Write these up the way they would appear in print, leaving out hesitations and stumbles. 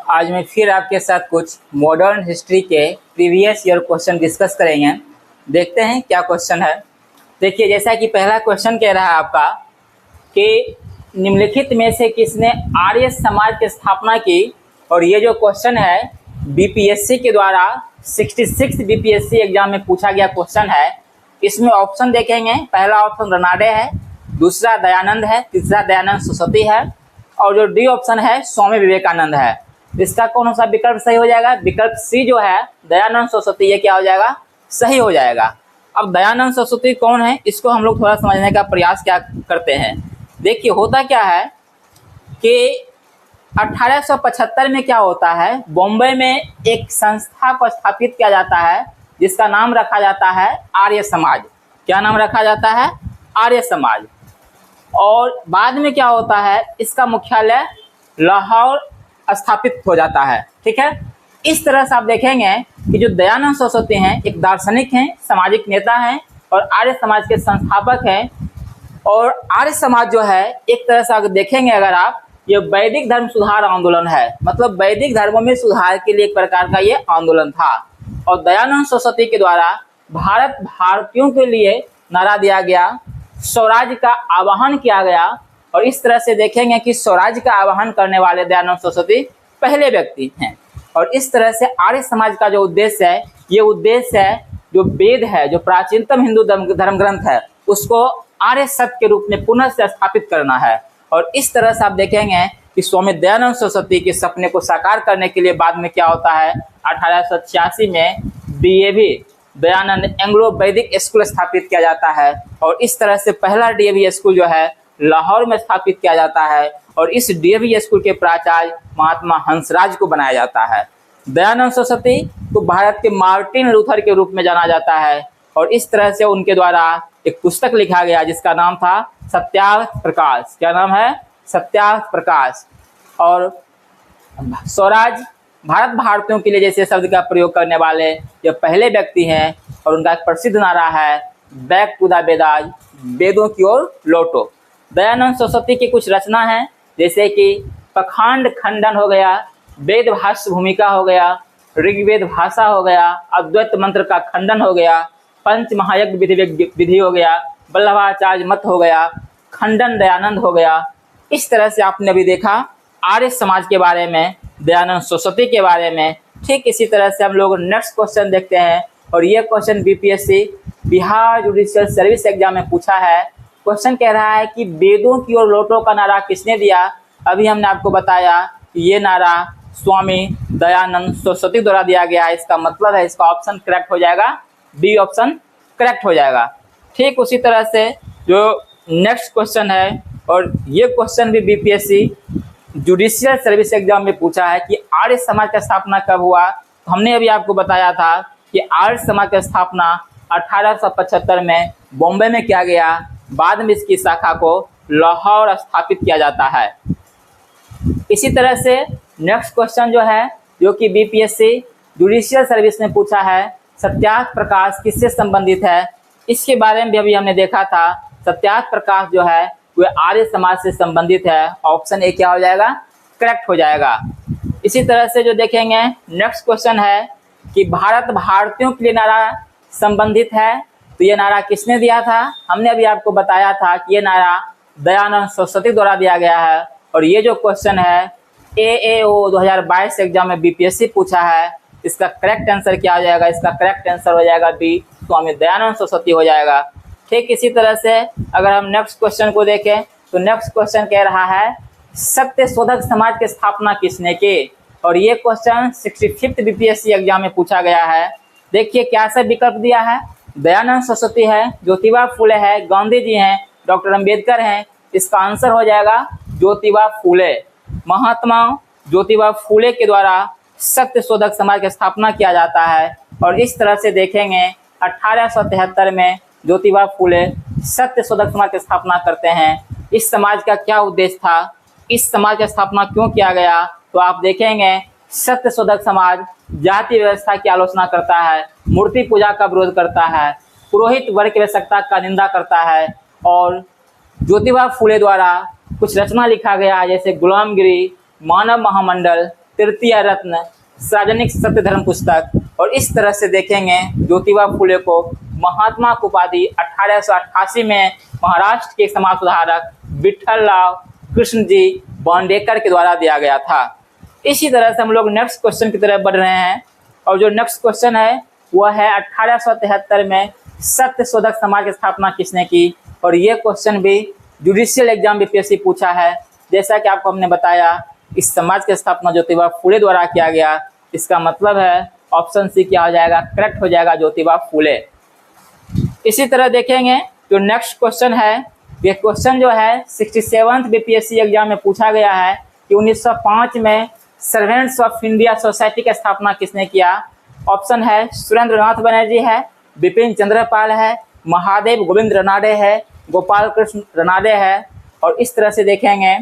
आज मैं फिर आपके साथ कुछ मॉडर्न हिस्ट्री के प्रीवियस ईयर क्वेश्चन डिस्कस करेंगे। देखते हैं क्या क्वेश्चन है। देखिए, जैसा कि पहला क्वेश्चन कह रहा है आपका कि निम्नलिखित में से किसने आर्य समाज की स्थापना की। और ये जो क्वेश्चन है बीपीएससी के द्वारा 66 बीपीएससी एग्जाम में पूछा गया क्वेश्चन है। इसमें ऑप्शन देखेंगे, पहला ऑप्शन रनाडे है, दूसरा दयानंद है, तीसरा दयानंद सरस्वती है और जो डी ऑप्शन है स्वामी विवेकानंद है। इसका कौन सा विकल्प सही हो जाएगा? विकल्प सी जो है दयानंद सरस्वती, ये क्या हो जाएगा? सही हो जाएगा। अब दयानंद सरस्वती कौन है, इसको हम लोग थोड़ा समझने का प्रयास क्या करते हैं। देखिए, होता क्या है कि 1875 में क्या होता है, बॉम्बे में एक संस्था को स्थापित किया जाता है जिसका नाम रखा जाता है आर्य समाज। क्या नाम रखा जाता है? आर्य समाज। और बाद में क्या होता है, इसका मुख्यालय लाहौर स्थापित हो जाता है। ठीक है, इस तरह से आप देखेंगे कि जो दयानंद सरस्वती हैं एक दार्शनिक हैं, सामाजिक नेता हैं और आर्य समाज के संस्थापक हैं। और आर्य समाज जो है एक तरह से अगर देखेंगे, अगर आप, ये वैदिक धर्म सुधार आंदोलन है, मतलब वैदिक धर्मों में सुधार के लिए एक प्रकार का ये आंदोलन था। और दयानंद सरस्वती के द्वारा भारत भारतीयों के लिए नारा दिया गया, स्वराज का आह्वान किया गया। और इस तरह से देखेंगे कि स्वराज का आह्वान करने वाले दयानंद सरस्वती पहले व्यक्ति हैं। और इस तरह से आर्य समाज का जो उद्देश्य है, ये उद्देश्य है जो वेद है, जो प्राचीनतम हिंदू धर्म ग्रंथ है, उसको आर्य सत्य के रूप में पुनः से स्थापित करना है। और इस तरह से आप देखेंगे कि स्वामी दयानंद सरस्वती के सपने को साकार करने के लिए बाद में क्या होता है, 1886 में डीएवी दयानंद एंग्लो वैदिक स्कूल स्थापित किया जाता है। और इस तरह से पहला डीएवी स्कूल जो है लाहौर में स्थापित किया जाता है। और इस डीएवी स्कूल के प्राचार्य महात्मा हंसराज को बनाया जाता है। दयानंद सरस्वती को भारत के मार्टिन लूथर के रूप में जाना जाता है। और इस तरह से उनके द्वारा एक पुस्तक लिखा गया जिसका नाम था सत्यार्थ प्रकाश। क्या नाम है? सत्यार्थ प्रकाश। और स्वराज भारत भारतीयों के लिए जैसे शब्द का प्रयोग करने वाले ये पहले व्यक्ति हैं। और उनका एक प्रसिद्ध नारा है बैक टू द वेदाज, वेदों की ओर लौटो। दयानंद सरस्वती की कुछ रचना है, जैसे कि पखांड खंडन हो गया, वेद भाष्य भूमिका हो गया, ऋग्वेद भाषा हो गया, अद्वैत मंत्र का खंडन हो गया, पंच महायज्ञ विधि हो गया, वल्लभाचार्य मत हो गया, खंडन दयानंद हो गया। इस तरह से आपने अभी देखा आर्य समाज के बारे में, दयानंद सरस्वती के बारे में। ठीक इसी तरह से हम लोग नेक्स्ट क्वेश्चन देखते हैं। और ये question BPSC Bihar judicial service exam में पूछा है। क्वेश्चन कह रहा है कि वेदों की ओर लौटो का नारा किसने दिया? अभी हमने आपको बताया कि ये नारा स्वामी दयानंद सरस्वती द्वारा दिया गया है। इसका मतलब है इसका ऑप्शन करेक्ट हो जाएगा, बी ऑप्शन करेक्ट हो जाएगा। ठीक उसी तरह से जो नेक्स्ट क्वेश्चन है, और ये क्वेश्चन भी बीपीएससी जुडिशियल सर्विस एग्जाम में पूछा है कि आर्य समाज का स्थापना कब हुआ। तो हमने अभी आपको बताया था कि आर्य समाज की स्थापना 1875 में बॉम्बे में किया गया। बाद में इसकी शाखा को लाहौर स्थापित किया जाता है। इसी तरह से नेक्स्ट क्वेश्चन जो है, जो कि बीपीएससी जुडिशियल सर्विस में पूछा है, सत्यार्थ प्रकाश किससे संबंधित है? इसके बारे में भी अभी हमने देखा था। सत्यार्थ प्रकाश जो है वह आर्य समाज से संबंधित है। ऑप्शन ए क्या हो जाएगा? करेक्ट हो जाएगा। इसी तरह से जो देखेंगे नेक्स्ट क्वेश्चन है कि भारत भारतीयों के लिए नारा संबंधित है, तो ये नारा किसने दिया था? हमने अभी आपको बताया था कि ये नारा दयानंद सरस्वती द्वारा दिया गया है। और ये जो क्वेश्चन है AAO 2022 एग्जाम में बीपीएससी पूछा है। इसका करेक्ट आंसर क्या हो जाएगा? इसका करेक्ट आंसर हो जाएगा बी, स्वामी दयानंद सरस्वती हो जाएगा। ठीक इसी तरह से अगर हम नेक्स्ट क्वेश्चन को देखें तो नेक्स्ट क्वेश्चन कह रहा है सत्य शोधक समाज की स्थापना किसने की? और ये क्वेश्चन 65th बीपीएससी एग्जाम में पूछा गया है। देखिए क्या सा विकल्प दिया है, दयानंद सरस्वती है, ज्योतिबा फूले है, गांधी जी हैं, डॉक्टर अंबेडकर हैं। इसका आंसर हो जाएगा ज्योतिबा फूले। महात्मा ज्योतिबा फूले के द्वारा सत्य शोधक समाज की स्थापना किया जाता है। और इस तरह से देखेंगे 1873 में ज्योतिबा फूले सत्य शोधक समाज की स्थापना करते हैं। इस समाज का क्या उद्देश्य था, इस समाज की स्थापना क्यों किया गया? तो आप देखेंगे सत्य शोधक समाज जाति व्यवस्था की आलोचना करता है, मूर्ति पूजा का विरोध करता है, पुरोहित वर्ग की आवश्यकता का निंदा करता है। और ज्योतिबा फूले द्वारा कुछ रचना लिखा गया जैसे गुलामगिरी, मानव महामंडल, तृतीय रत्न, सार्वजनिक सत्य धर्म पुस्तक। और इस तरह से देखेंगे ज्योतिबा फुले को महात्मा की उपाधि 1888 में महाराष्ट्र के समाज सुधारक विठ्ठलराव कृष्ण जी बांडेकर के द्वारा दिया गया था। इसी तरह से हम लोग नेक्स्ट क्वेश्चन की तरफ बढ़ रहे हैं और जो नेक्स्ट क्वेश्चन है वह है 1873 में सत्य शोधक समाज की स्थापना किसने की। और ये क्वेश्चन भी जुडिशियल एग्जाम बीपीएससी पूछा है। जैसा कि आपको हमने बताया इस समाज की स्थापना ज्योतिबा फुले द्वारा किया गया। इसका मतलब है ऑप्शन सी क्या हो जाएगा, करेक्ट हो जाएगा, ज्योतिबा फुले। इसी तरह देखेंगे जो नेक्स्ट क्वेश्चन है, ये क्वेश्चन जो है 67th बीपीएससी एग्जाम में पूछा गया है कि 1905 में सर्वेंट्स ऑफ इंडिया सोसाइटी की स्थापना किसने किया। ऑप्शन है सुरेंद्रनाथ बनर्जी है, बिपिन चंद्रपाल है, महादेव गोविंद रनाडे है, गोपाल कृष्ण रनाडे है। और इस तरह से देखेंगे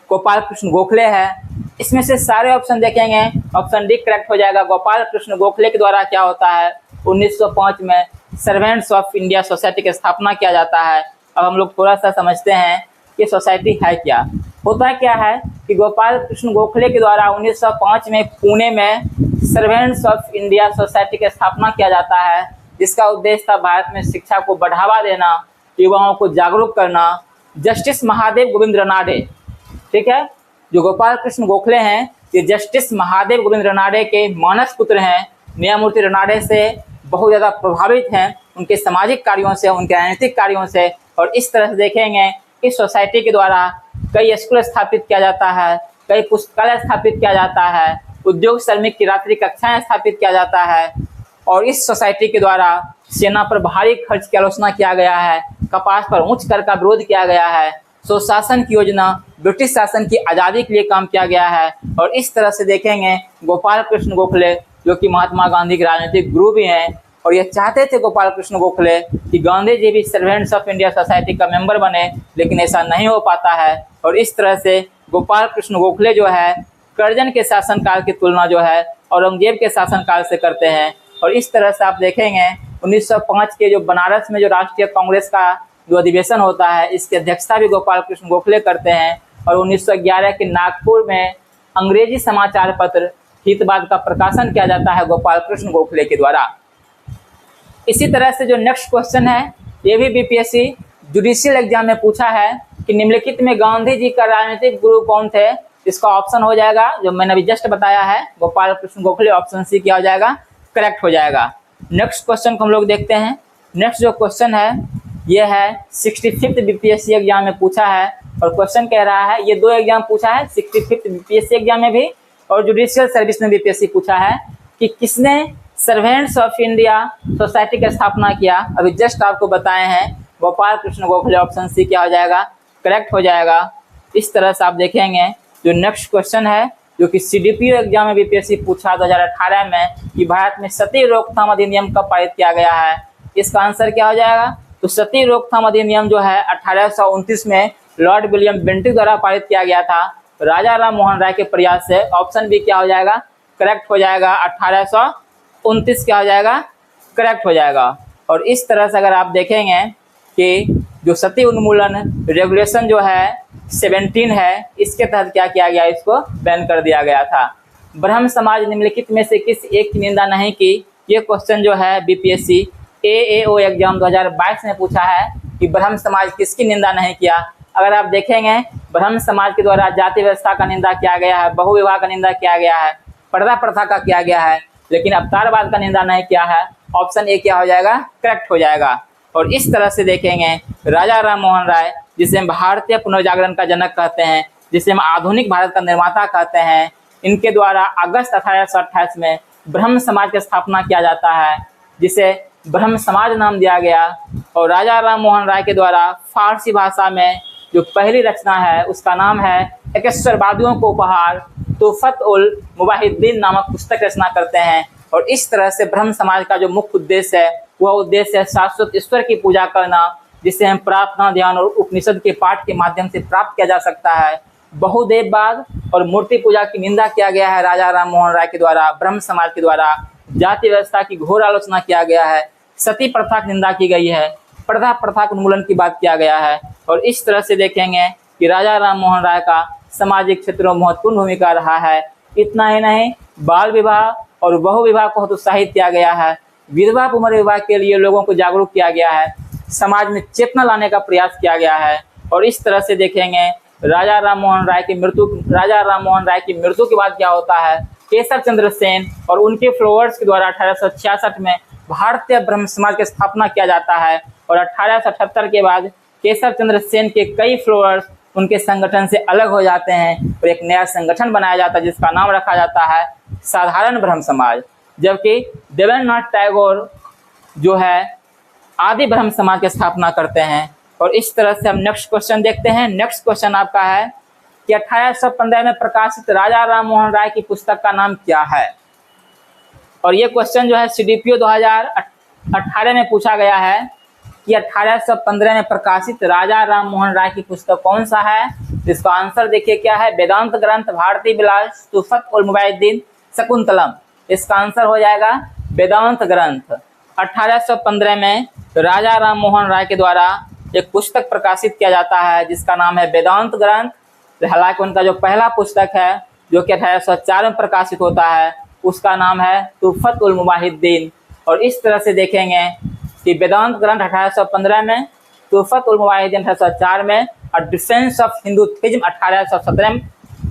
गोपाल कृष्ण गोखले है। इसमें से सारे ऑप्शन देखेंगे, ऑप्शन डी करेक्ट हो जाएगा। गोपाल कृष्ण गोखले के द्वारा क्या होता है 1905 में सर्वेंट्स ऑफ इंडिया सोसाइटी की स्थापना किया जाता है। अब हम लोग थोड़ा सा समझते हैं कि सोसाइटी है क्या। होता क्या है कि गोपाल कृष्ण गोखले के द्वारा 1905 में पुणे में सर्वेंट्स ऑफ इंडिया सोसाइटी की स्थापना किया जाता है, जिसका उद्देश्य था भारत में शिक्षा को बढ़ावा देना, युवाओं को जागरूक करना। जस्टिस महादेव गोविंद रनाडे, ठीक है, जो गोपाल कृष्ण गोखले हैं ये जस्टिस महादेव गोविंद रनाडे के मानस पुत्र हैं। न्यायमूर्ति रनाडे से बहुत ज़्यादा प्रभावित हैं, उनके सामाजिक कार्यों से, उनके राजनीतिक कार्यों से। और इस तरह से देखेंगे इस सोसाइटी के द्वारा कई स्कूल स्थापित किया जाता है, कई पुस्तकालय स्थापित किया जाता है, उद्योग श्रमिक की रात्रि कक्षाएं स्थापित किया जाता है। और इस सोसाइटी के द्वारा सेना पर भारी खर्च की आलोचना किया गया है, कपास पर उच्च कर का विरोध किया गया है, स्वशासन की योजना, ब्रिटिश शासन की आज़ादी के लिए काम किया गया है। और इस तरह से देखेंगे गोपाल कृष्ण गोखले जो कि महात्मा गांधी के राजनीतिक गुरु भी हैं, और ये चाहते थे गोपाल कृष्ण गोखले कि गांधी जी भी सर्वेंट्स ऑफ इंडिया सोसाइटी का मेंबर बने, लेकिन ऐसा नहीं हो पाता है। और इस तरह से गोपाल कृष्ण गोखले जो है कर्जन के शासनकाल की तुलना जो है औरंगजेब के शासनकाल से करते हैं। और इस तरह से आप देखेंगे 1905 के जो बनारस में जो राष्ट्रीय कांग्रेस का जो अधिवेशन होता है, इसकी अध्यक्षता भी गोपाल कृष्ण गोखले करते हैं। और 1911 के नागपुर में अंग्रेजी समाचार पत्र हितवाद का प्रकाशन किया जाता है गोपाल कृष्ण गोखले के द्वारा। इसी तरह से जो नेक्स्ट क्वेश्चन है ये भी बीपीएससी जुडिशियल एग्जाम में पूछा है कि निम्नलिखित में गांधी जी का राजनीतिक गुरु कौन थे। इसका ऑप्शन हो जाएगा जो मैंने अभी जस्ट बताया है, गोपाल कृष्ण गोखले। ऑप्शन सी क्या हो जाएगा, करेक्ट हो जाएगा। नेक्स्ट क्वेश्चन को हम लोग देखते हैं। नेक्स्ट जो क्वेश्चन है ये है 65th बीपीएससी एग्जाम में पूछा है। और क्वेश्चन कह रहा है, ये दो एग्जाम पूछा है, 65th बीपीएससी एग्जाम में भी और जुडिशियल सर्विस में बीपीएससी पूछा है कि किसने सर्वेंट्स ऑफ इंडिया सोसाइटी की स्थापना किया। अभी जस्ट आपको बताए हैं गोपाल कृष्ण गोखले। ऑप्शन सी क्या हो जाएगा, करेक्ट हो जाएगा। इस तरह से आप देखेंगे जो नेक्स्ट क्वेश्चन है जो कि सीडीपीओ एग्जाम में बीपीएससी पूछा 2018 में कि भारत में सती रोकथाम अधिनियम कब पारित किया गया है। इसका आंसर क्या हो जाएगा, तो सती रोकथाम अधिनियम जो है 1829 में लॉर्ड विलियम बेंटिक द्वारा पारित किया गया था, राजा राम मोहन राय के प्रयास से। ऑप्शन बी क्या हो जाएगा, करेक्ट हो जाएगा। 1829 क्या हो जाएगा, करेक्ट हो जाएगा। और इस तरह से अगर आप देखेंगे कि जो सती उन्मूलन रेगुलेशन जो है 17 है, इसके तहत क्या किया गया, इसको बैन कर दिया गया था। ब्रह्म समाज निम्नलिखित में से किस एक की निंदा नहीं की। ये क्वेश्चन जो है बीपीएससी AAO एग्जाम 2022 में पूछा है कि ब्रह्म समाज किसकी निंदा नहीं किया। अगर आप देखेंगे ब्रह्म समाज के द्वारा जाति व्यवस्था का निंदा किया गया है, बहुविवाह का निंदा किया गया है, पर्दा प्रथा का किया गया है, लेकिन अवतारवाद का निंदा नहीं किया है। ऑप्शन ए क्या हो जाएगा, करेक्ट हो जाएगा। और इस तरह से देखेंगे राजा राम मोहन राय, जिसे हम भारतीय पुनर्जागरण का जनक कहते हैं, जिसे हम आधुनिक भारत का निर्माता कहते हैं, इनके द्वारा अगस्त 1828 में ब्रह्म समाज की स्थापना किया जाता है, जिसे ब्रह्म समाज नाम दिया गया। और राजा राम मोहन राय के द्वारा फारसी भाषा में जो पहली रचना है उसका नाम है इक्केश्वरवादियों को उपहार तोहफत उल मुबाहिद्दीन नामक पुस्तक रचना करते हैं। और इस तरह से ब्रह्म समाज का जो मुख्य उद्देश्य है वह उद्देश्य है शाश्वत ईश्वर की पूजा करना, जिसे हम प्रार्थना, ध्यान और उपनिषद के पाठ के माध्यम से प्राप्त किया जा सकता है। बहुदेववाद और मूर्ति पूजा की निंदा किया गया है राजा राम मोहन राय के द्वारा। ब्रह्म समाज के द्वारा जाति व्यवस्था की घोर आलोचना किया गया है, सती प्रथा की निंदा की गई है, पर्दा प्रथा के उन्मूलन की बात किया गया है। और इस तरह से देखेंगे कि राजा राम मोहन राय का सामाजिक क्षेत्रों में महत्वपूर्ण भूमिका रहा है। इतना ही नहीं, बाल विवाह और बहु विवाह को हतोत्साहित किया गया है। विधवा पुनर्विवाह के लिए लोगों को जागरूक किया गया है। समाज में चेतना लाने का प्रयास किया गया है। और इस तरह से देखेंगे राजा राम मोहन राय की मृत्यु के बाद क्या होता है, केशव चंद्र सेन और उनके फॉलोअर्स के द्वारा 1866 में भारतीय ब्रह्म समाज की स्थापना किया जाता है। और 1878 के बाद केशव चंद्र सेन के कई फॉलोअर्स उनके संगठन से अलग हो जाते हैं और एक नया संगठन बनाया जाता है जिसका नाम रखा जाता है साधारण ब्रह्म समाज। जबकि देवेंद्रनाथ टैगोर जो है आदि ब्रह्म समाज की स्थापना करते हैं। और इस तरह से हम नेक्स्ट क्वेश्चन देखते हैं। नेक्स्ट क्वेश्चन आपका है कि 1815 में प्रकाशित राजा राम मोहन राय की पुस्तक का नाम क्या है। और ये क्वेश्चन जो है CDPO 2018 में पूछा गया है कि 1815 में प्रकाशित राजा राम मोहन राय की पुस्तक कौन सा है। इसका आंसर देखिए क्या है, वेदांत ग्रंथ, भारती विलास, तुफत उल मुबाहिद्दीन, शकुंतलम। इसका आंसर हो जाएगा वेदांत ग्रंथ। 1815 में राजा राम मोहन राय के द्वारा एक पुस्तक प्रकाशित किया जाता है जिसका नाम है वेदांत ग्रंथ। हालांकि उनका जो पहला पुस्तक है जो कि 1804 में प्रकाशित होता है उसका नाम है तुफत उल मुबाहिद्दीन। और इस तरह से देखेंगे कि वेदांत ग्रंथ 1815 में, तुफत उल मुबाहिद्दीन 1804 में और डिफेंस ऑफ हिंदुइज्म 1817 में।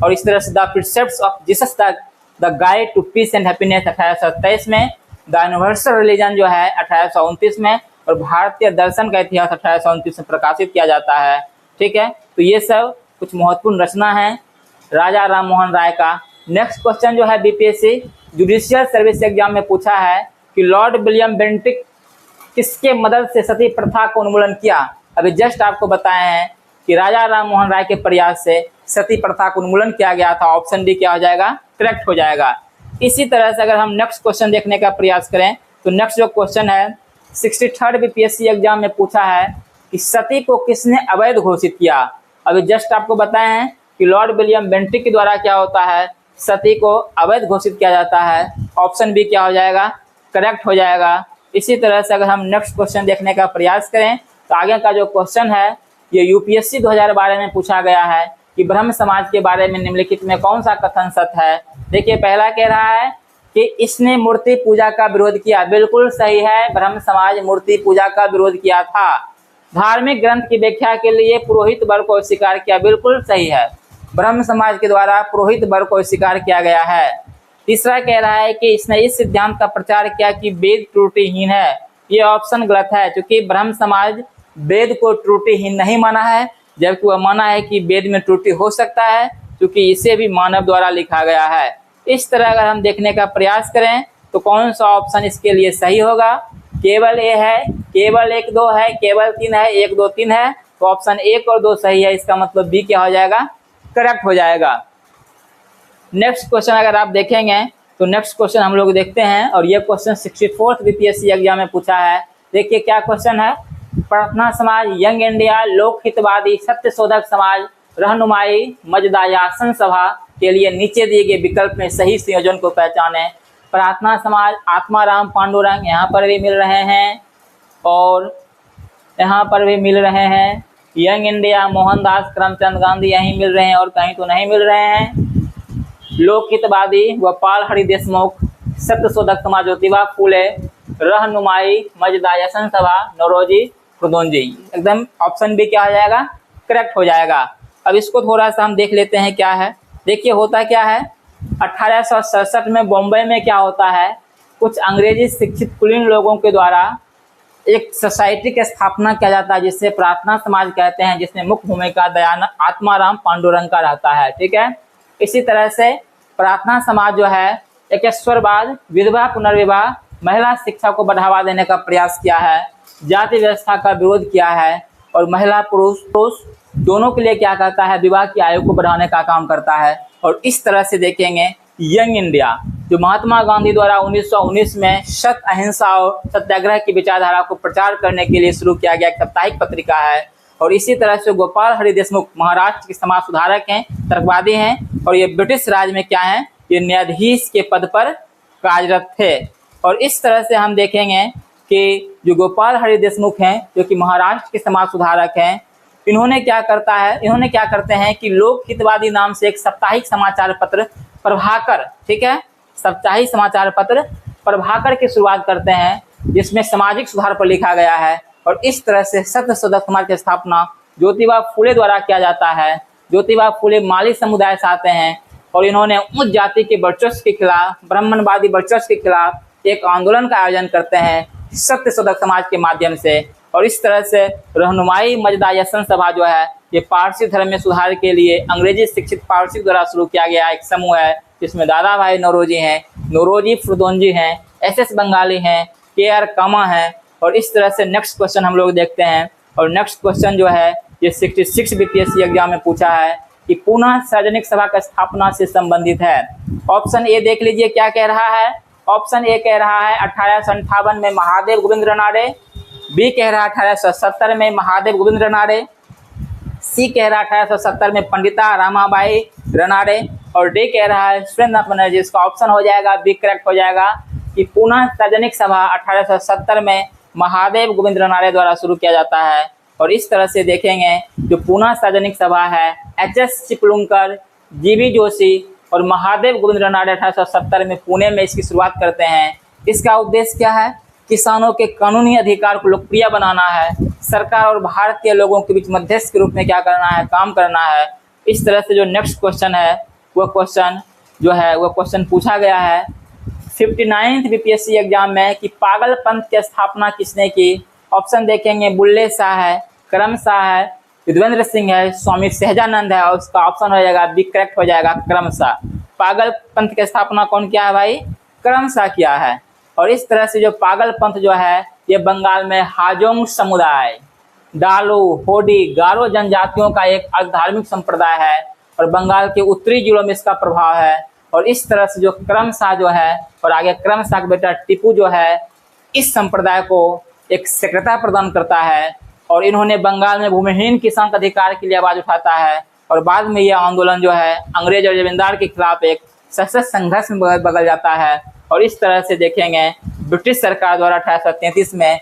और इस तरह से the precepts of Jesus the guide to peace and happiness 1827 में, द यूनिवर्सल रिलीजन जो है 1829 में और भारतीय दर्शन का इतिहास 1829 में प्रकाशित किया जाता है। ठीक है, तो ये सब कुछ महत्वपूर्ण रचना है राजा राम मोहन राय का। नेक्स्ट क्वेश्चन जो है BPSC जुडिशियल सर्विस एग्जाम में पूछा है कि लॉर्ड विलियम बेंटिक किसके मदद से सती प्रथा को उन्मूलन किया। अभी जस्ट आपको बताए हैं कि राजा राम मोहन राय के प्रयास से सती प्रथा को उन्मूलन किया गया था। ऑप्शन डी क्या हो जाएगा, करेक्ट हो जाएगा। इसी तरह से अगर हम नेक्स्ट क्वेश्चन देखने का प्रयास करें तो नेक्स्ट जो क्वेश्चन है 63rd BPSC एग्जाम में पूछा है कि सती को किसने अवैध घोषित किया। अभी जस्ट आपको बताए हैं कि लॉर्ड विलियम बेंटिक के द्वारा क्या होता है, सती को अवैध घोषित किया जाता है। ऑप्शन बी क्या हो जाएगा, करेक्ट हो जाएगा। इसी तरह से अगर हम नेक्स्ट क्वेश्चन देखने का प्रयास करें तो आगे का जो क्वेश्चन है ये UPSC 2012 में पूछा गया है कि ब्रह्म समाज के बारे में निम्नलिखित में कौन सा कथन सत्य है। देखिए पहला कह रहा है कि इसने मूर्ति पूजा का विरोध किया। बिल्कुल सही है, ब्रह्म समाज मूर्ति पूजा का विरोध किया था। धार्मिक ग्रंथ की व्याख्या के लिए पुरोहित वर्ग को स्वीकार किया। बिल्कुल सही है, ब्रह्म समाज के द्वारा पुरोहित वर्ग को स्वीकार किया गया है। तीसरा कह रहा है कि इसने इस सिद्धांत का प्रचार किया कि वेद त्रुटिहीन है। ये ऑप्शन गलत है क्योंकि ब्रह्म समाज वेद को त्रुटिहीन नहीं माना है, जबकि वह माना है कि वेद में त्रुटि हो सकता है क्योंकि इसे भी मानव द्वारा लिखा गया है। इस तरह अगर हम देखने का प्रयास करें तो कौन सा ऑप्शन इसके लिए सही होगा, केवल ए है, केवल 1 2 है, केवल 3 है, 1 2 3 है। तो ऑप्शन 1 और 2 सही है, इसका मतलब बी क्या हो जाएगा, करेक्ट हो जाएगा। नेक्स्ट क्वेश्चन अगर आप देखेंगे तो नेक्स्ट क्वेश्चन हम लोग देखते हैं और ये क्वेश्चन 64th BPSC एग्जाम में पूछा है। देखिए क्या क्वेश्चन है, प्रार्थना समाज, यंग इंडिया, लोक हितवादी, सत्य शोधक समाज, रहनुमाई, मजदायासन सभा के लिए नीचे दिए गए विकल्प में सही संयोजन को पहचानें। प्रार्थना समाज आत्माराम पांडुरंग यहाँ पर भी मिल रहे हैं और यहाँ पर भी मिल रहे हैं। यंग इंडिया मोहनदास करमचंद गांधी यहीं मिल रहे हैं और कहीं तो नहीं मिल रहे हैं। लोक हितवादी गोपाल हरि देशमुख, सत्य शोधक समाज ज्योतिबा फूले, रहनुमाई मजदायासन सभा नौरोजी खुर्दोंजी। एकदम ऑप्शन बी क्या हो जाएगा, करेक्ट हो जाएगा। अब इसको थोड़ा सा हम देख लेते हैं क्या है। देखिए होता क्या है, 1867 में बॉम्बे में क्या होता है, कुछ अंग्रेजी शिक्षित कुलीन लोगों के द्वारा एक सोसाइटी की स्थापना किया जाता है जिससे प्रार्थना समाज कहते हैं, जिसमें मुख्य भूमिका दयानंद आत्माराम पांडुरंग का रहता है। ठीक है, इसी तरह से प्रार्थना समाज जो है एकेश्वरवाद, विधवा पुनर्विवाह, महिला शिक्षा को बढ़ावा देने का प्रयास किया है, जाति व्यवस्था का विरोध किया है और महिला पुरुष दोनों के लिए क्या करता है, विवाह की आयु को बढ़ाने का काम करता है। और इस तरह से देखेंगे यंग इंडिया जो महात्मा गांधी द्वारा 1919 में सत्य अहिंसा और सत्याग्रह की विचारधारा को प्रचार करने के लिए शुरू किया गया एक साप्ताहिक पत्रिका है। और इसी तरह से गोपाल हरि देशमुख महाराष्ट्र के समाज सुधारक हैं, तर्कवादी हैं और ये ब्रिटिश राज में क्या हैं, ये न्यायाधीश के पद पर कार्यरत थे। और इस तरह से हम देखेंगे कि जो गोपाल हरि देशमुख हैं जो कि महाराष्ट्र के समाज सुधारक हैं, इन्होंने क्या करते हैं कि लोक हितवादी नाम से एक साप्ताहिक समाचार पत्र प्रभाकर, ठीक है, साप्ताहिक समाचार पत्र प्रभाकर की शुरुआत करते हैं, जिसमें सामाजिक सुधार पर लिखा गया है। और इस तरह से सत्य शोधक समाज की स्थापना ज्योतिबा फुले द्वारा किया जाता है। ज्योतिबा फुले माली समुदाय से आते हैं और इन्होंने उच्च जाति के वर्चस्व के खिलाफ, ब्राह्मणवादी वर्चस्व के खिलाफ एक आंदोलन का आयोजन करते हैं सत्य शोधक समाज के माध्यम से। और इस तरह से रहनुमाई मजदा यशन सभा जो है, ये पारसी धर्म में सुधार के लिए अंग्रेजी शिक्षित पारसी द्वारा शुरू किया गया एक समूह है, जिसमें दादा भाई नौरोजी हैं, नौरोजी फुरदोंजी हैं, एस बंगाली हैं, KR कामा हैं। और इस तरह से नेक्स्ट क्वेश्चन हम लोग देखते हैं। और नेक्स्ट क्वेश्चन जो है ये 66 BPSC एग्जाम में पूछा है कि पुनः सार्वजनिक सभा का स्थापना से संबंधित है। ऑप्शन ए देख लीजिए क्या कह रहा है। ऑप्शन ए कह रहा है 1858 में महादेव गोविंद रनाड़े, बी कह रहा है 1870 में महादेव गोविंद रनाड़े, सी कह रहा है 1870 में पंडिता रामाबाई रनाड़े, और डी कह रहा है सुरेंद्रनाथ बनर्जी। इसका ऑप्शन हो जाएगा बी करेक्ट हो जाएगा कि पुनः सार्वजनिक सभा 1870 में महादेव गोविंद रनाड़े द्वारा शुरू किया जाता है। और इस तरह से देखेंगे जो पुनः सार्वजनिक सभा है HS चिपलुंकर, GV जोशी और महादेव गोविंद रनाड़े 1870 में पुणे में इसकी शुरुआत करते हैं। इसका उद्देश्य क्या है? किसानों के कानूनी अधिकार को लोकप्रिय बनाना है, सरकार और भारतीय लोगों के बीच मध्यस्थ के रूप में क्या करना है, काम करना है। इस तरह से जो नेक्स्ट क्वेश्चन है वो क्वेश्चन पूछा गया है 59th BPSC एग्जाम में कि पागल पंथ की स्थापना किसने की। ऑप्शन देखेंगे बुल्ले शाह है, करम शाह है, युद्धवेंद्र सिंह है, स्वामी सहजानंद है, और उसका ऑप्शन हो जाएगा बी करेक्ट हो जाएगा करम शाह। पागल पंथ की स्थापना कौन किया है भाई? करम शाह किया है। और इस तरह से जो पागल पंथ जो है ये बंगाल में हाजोंग समुदाय, डालो, होडी, गारो जनजातियों का एक धार्मिक संप्रदाय है और बंगाल के उत्तरी जिलों में इसका प्रभाव है। और इस तरह से जो करम शाह जो है और आगे करम शाह का बेटा टीपू जो है इस संप्रदाय को एक सक्रियता प्रदान करता है और इन्होंने बंगाल में भूमिहीन किसान का अधिकार के लिए आवाज उठाता है। और बाद में यह आंदोलन जो है अंग्रेज और जमींदार के खिलाफ एक सशस्त्र संघर्ष में बदल जाता है। और इस तरह से देखेंगे ब्रिटिश सरकार द्वारा 1833 में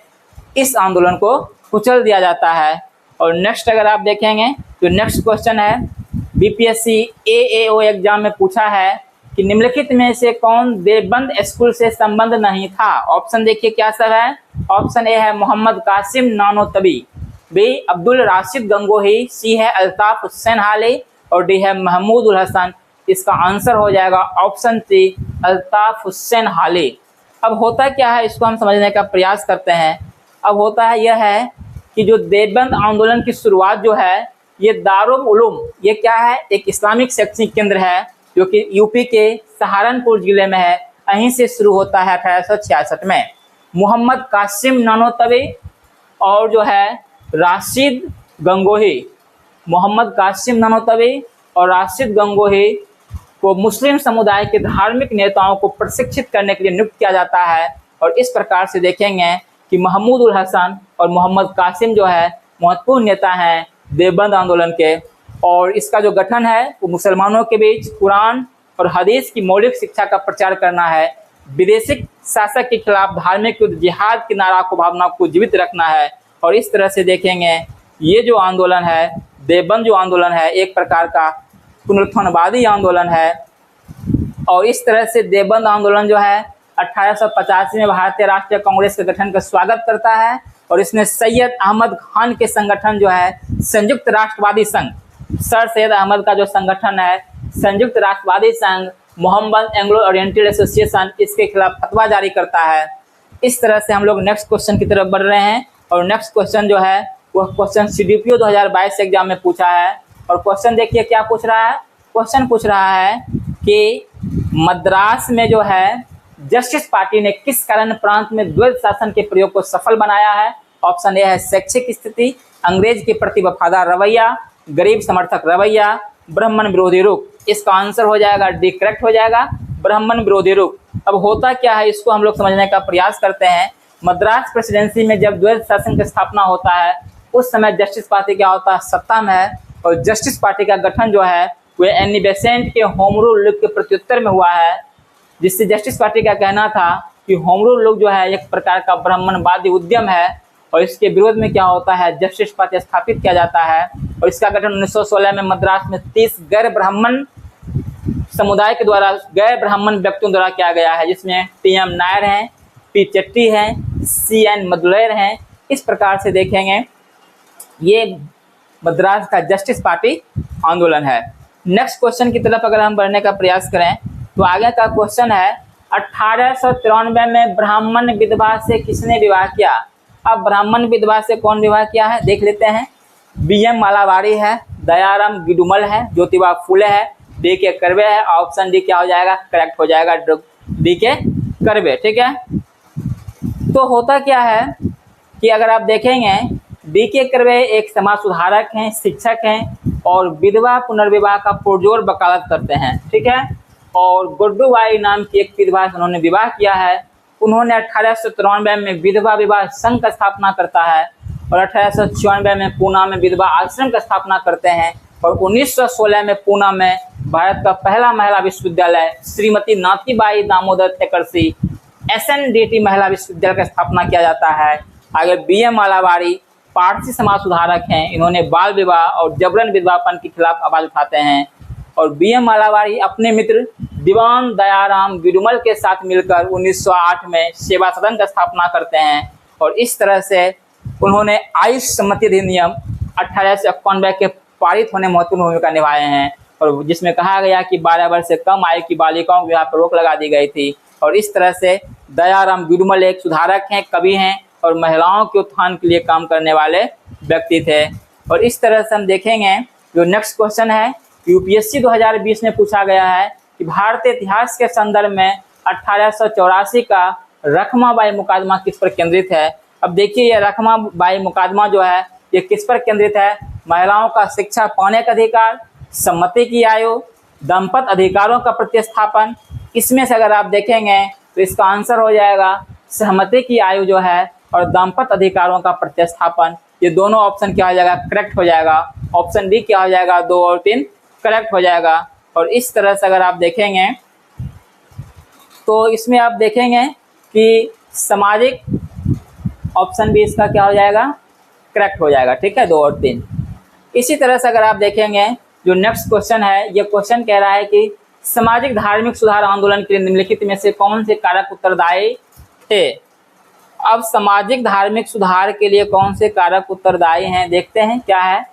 इस आंदोलन को कुचल दिया जाता है। और नेक्स्ट अगर आप देखेंगे तो नेक्स्ट क्वेश्चन है BPSC AAO एग्जाम में पूछा है कि निम्नलिखित में से कौन देवबंद स्कूल से संबंध नहीं था। ऑप्शन देखिए क्या सब है। ऑप्शन ए है मोहम्मद कासिम नानोतबी, बी अब्दुल राशिद गंगोही, सी है अल्ताफ हुसैन हाली और डी है महमूद उल हसन। इसका आंसर हो जाएगा ऑप्शन सी अल्ताफ हुसैन हाली। अब होता क्या है इसको हम समझने का प्रयास करते हैं। अब होता है यह है कि जो देवबंद आंदोलन की शुरुआत जो है ये दारुल उलूम, ये क्या है, एक इस्लामिक शैक्षणिक केंद्र है जो कि यूपी के सहारनपुर जिले में है। यहीं से शुरू होता है 1866 में। मोहम्मद कासिम नानोतबी और जो है राशिद गंगोही, मोहम्मद कासिम नानोतबी और राशिद गंगोही को मुस्लिम समुदाय के धार्मिक नेताओं को प्रशिक्षित करने के लिए नियुक्त किया जाता है। और इस प्रकार से देखेंगे कि महमूद उल हसन और मोहम्मद कासिम जो है महत्वपूर्ण नेता हैं देवबंद आंदोलन के। और इसका जो गठन है वो मुसलमानों के बीच कुरान और हदीस की मौलिक शिक्षा का प्रचार करना है, विदेशी शासक के खिलाफ धार्मिक युद्ध, जिहाद की नारा को, भावना को जीवित रखना है। और इस तरह से देखेंगे ये जो आंदोलन है देवबंद जो आंदोलन है एक प्रकार का पुनरुत्थानवादी आंदोलन है। और इस तरह से देवबंद आंदोलन जो है 1885 में भारतीय राष्ट्रीय कांग्रेस के गठन का स्वागत करता है। और इसने सैयद अहमद खान के संगठन जो है संयुक्त राष्ट्रवादी संघ, सर सैयद अहमद का जो संगठन है संयुक्त राष्ट्रवादी संघ, मोहम्मद एंग्लो ओरिएंटल एसोसिएशन, इसके खिलाफ फतवा जारी करता है। इस तरह से हम लोग नेक्स्ट क्वेश्चन की तरफ बढ़ रहे हैं। और नेक्स्ट क्वेश्चन जो है वह क्वेश्चन CDPO 2022 एग्जाम में पूछा है। और क्वेश्चन देखिए क्या पूछ रहा है। क्वेश्चन पूछ रहा है कि मद्रास में जो है जस्टिस पार्टी ने किस कारण प्रांत में द्वैध शासन के प्रयोग को सफल बनाया है। ऑप्शन ए है शैक्षिक स्थिति, अंग्रेज के प्रति वफादार रवैया, गरीब समर्थक रवैया, ब्राह्मण विरोधी रुख। इसका आंसर हो जाएगा डी करेक्ट हो जाएगा, ब्राह्मण विरोधी रुख। अब होता क्या है इसको हम लोग समझने का प्रयास करते हैं। मद्रास प्रेसिडेंसी में जब द्वैध शासन की स्थापना होता है उस समय जस्टिस पार्टी क्या होता है, सत्ता में है। और जस्टिस पार्टी का गठन जो है वह एनी बेसेंट के होम रूल लुक के प्रत्युत्तर में हुआ है, जिससे जस्टिस पार्टी का कहना था कि होम रूल लुक जो है एक प्रकार का ब्राह्मणवादी उद्यम है और इसके विरोध में क्या होता है, जस्टिस पार्टी स्थापित किया जाता है। और इसका गठन 1916 में मद्रास में 30 गैर ब्राह्मण समुदाय के द्वारा, गैर ब्राह्मण व्यक्तियों द्वारा किया गया है, जिसमें टी.एम. नायर हैं, पी. चट्टी हैं, C.N. मदुलैर हैं। इस प्रकार से देखेंगे ये मद्रास का जस्टिस पार्टी आंदोलन है। नेक्स्ट क्वेश्चन की तरफ अगर हम बढ़ने का प्रयास करें तो आगे का क्वेश्चन है 1893 में ब्राह्मण विधवा से किसने विवाह किया। अब ब्राह्मण विधवा से कौन विवाह किया है देख लेते हैं। B.M. मालावारी है, दयाराम गिडुमल है, ज्योतिबा फुले है, D.K. कर्वे है। ऑप्शन डी क्या हो जाएगा, करेक्ट हो जाएगा, D.K. कर्वे। ठीक है, तो होता क्या है कि अगर आप देखेंगे D.K. कर्वे एक समाज सुधारक हैं, शिक्षक हैं और विधवा पुनर्विवाह का पुरजोर वकालत करते हैं। ठीक है, और गुड्डूबाई नाम की एक विधवा से उन्होंने विवाह किया है। उन्होंने 1893 में विधवा विवाह संघ का स्थापना करता है और 1896 में पूना में विधवा आश्रम का स्थापना करते हैं और 1916 में पूना में भारत का पहला महिला विश्वविद्यालय श्रीमती नाथीबाई दामोदर थेकरसी SNDT महिला विश्वविद्यालय का स्थापना किया जाता है। आगे B.M. मालावारी पारसी समाज सुधारक हैं, इन्होंने बाल विवाह और जबरन विधवापन के खिलाफ आवाज उठाते हैं। और B.M. मालावारी अपने मित्र दीवान दयाराम गिडुमल के साथ मिलकर 1908 में सेवा सदन का स्थापना करते हैं और इस तरह से उन्होंने आयुष सम्मति अधिनियम 1891 के पारित होने में महत्वपूर्ण भूमिका निभाए हैं और जिसमें कहा गया कि 12 वर्ष से कम आयु की बालिकाओं को विवाह पर रोक लगा दी गई थी। और इस तरह से दयाराम गिडुमल एक सुधारक हैं, कवि हैं और महिलाओं के उत्थान के लिए काम करने वाले व्यक्ति थे। और इस तरह से हम देखेंगे जो नेक्स्ट क्वेश्चन है UPSC 2020 में पूछा गया है कि भारतीय इतिहास के संदर्भ में 1884 का रखमाबाई मुकदमा किस पर केंद्रित है। अब देखिए ये रखमाबाई मुकदमा जो है ये किस पर केंद्रित है, महिलाओं का शिक्षा पाने का अधिकार, सम्मति की आयु, दंपत अधिकारों का प्रतिस्थापन। इसमें से अगर आप देखेंगे तो इसका आंसर हो जाएगा सहमति की आयु जो है और दंपत अधिकारों का प्रतिस्थापन। ये दोनों ऑप्शन क्या हो जाएगा, करेक्ट हो जाएगा। ऑप्शन डी क्या हो जाएगा, 2 और 3 करेक्ट हो जाएगा। और इस तरह से अगर आप देखेंगे तो इसमें आप देखेंगे कि सामाजिक, ऑप्शन बी इसका क्या हो जाएगा, करेक्ट हो जाएगा। ठीक है, 2 और 3। इसी तरह से अगर आप देखेंगे जो नेक्स्ट क्वेश्चन है, ये क्वेश्चन कह रहा है कि सामाजिक धार्मिक सुधार आंदोलन के लिए निम्नलिखित में से कौन से कारक उत्तरदायी थे। अब सामाजिक धार्मिक सुधार के लिए कौन से कारक उत्तरदायी हैं देखते हैं क्या है।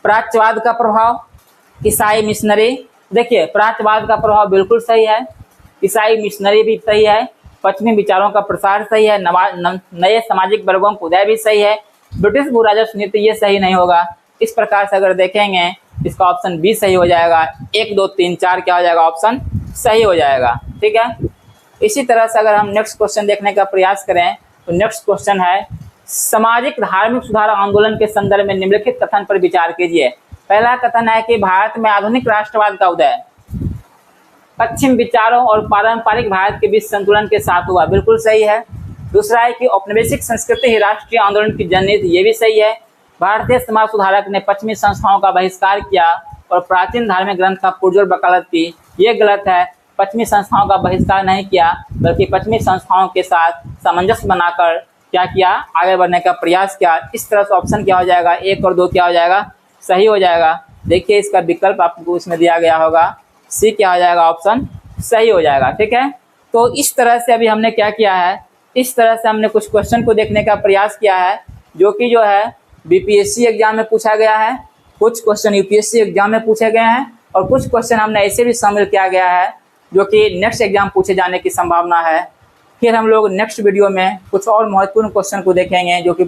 प्राच्यवाद का प्रभाव, ईसाई मिशनरी। देखिए प्राच्यवाद का प्रभाव बिल्कुल सही है, ईसाई मिशनरी भी सही है, पश्चिमी विचारों का प्रसार सही है, नए सामाजिक वर्गों का उदय भी सही है, ब्रिटिश भू राजस्व नीति ये सही नहीं होगा। इस प्रकार से अगर देखेंगे इसका ऑप्शन बी सही हो जाएगा। 1 2 3 4 क्या हो जाएगा, ऑप्शन सही हो जाएगा। ठीक है, इसी तरह से अगर हम नेक्स्ट क्वेश्चन देखने का प्रयास करें तो नेक्स्ट क्वेश्चन है सामाजिक धार्मिक सुधार आंदोलन के संदर्भ में निम्नलिखित कथन पर विचार कीजिए। पहला कथन है कि भारत में आधुनिक राष्ट्रवाद का उदय पश्चिम विचारों और पारंपरिक भारत के बीच संतुलन के साथ हुआ, बिल्कुल सही है। दूसरा है कि औपनिवेशिक संस्कृति ही राष्ट्रीय आंदोलन की जननी थी, ये भी सही है। भारतीय समाज सुधारक ने पश्चिमी संस्थाओं का बहिष्कार किया और प्राचीन धार्मिक ग्रंथ का पुरजोर वकालत की, ये गलत है। पश्चिमी संस्थाओं का बहिष्कार नहीं किया बल्कि पश्चिमी संस्थाओं के साथ सामंजस्य बनाकर क्या किया, आगे बढ़ने का प्रयास किया। इस तरह से ऑप्शन क्या हो जाएगा, 1 और 2 क्या हो जाएगा, सही हो जाएगा। देखिए इसका विकल्प आपको इसमें दिया गया होगा, सी क्या हो जाएगा, ऑप्शन सही हो जाएगा। ठीक है, तो इस तरह से अभी हमने क्या किया है, इस तरह से हमने कुछ क्वेश्चन को देखने का प्रयास किया है जो कि जो है BPSC एग्जाम में पूछा गया है, कुछ क्वेश्चन UPSC एग्जाम में पूछे गए हैं और कुछ क्वेश्चन हमने ऐसे भी शामिल किया गया है जो कि नेक्स्ट एग्जाम पूछे जाने की संभावना है। फिर हम लोग नेक्स्ट वीडियो में कुछ और महत्वपूर्ण क्वेश्चन को देखेंगे जो कि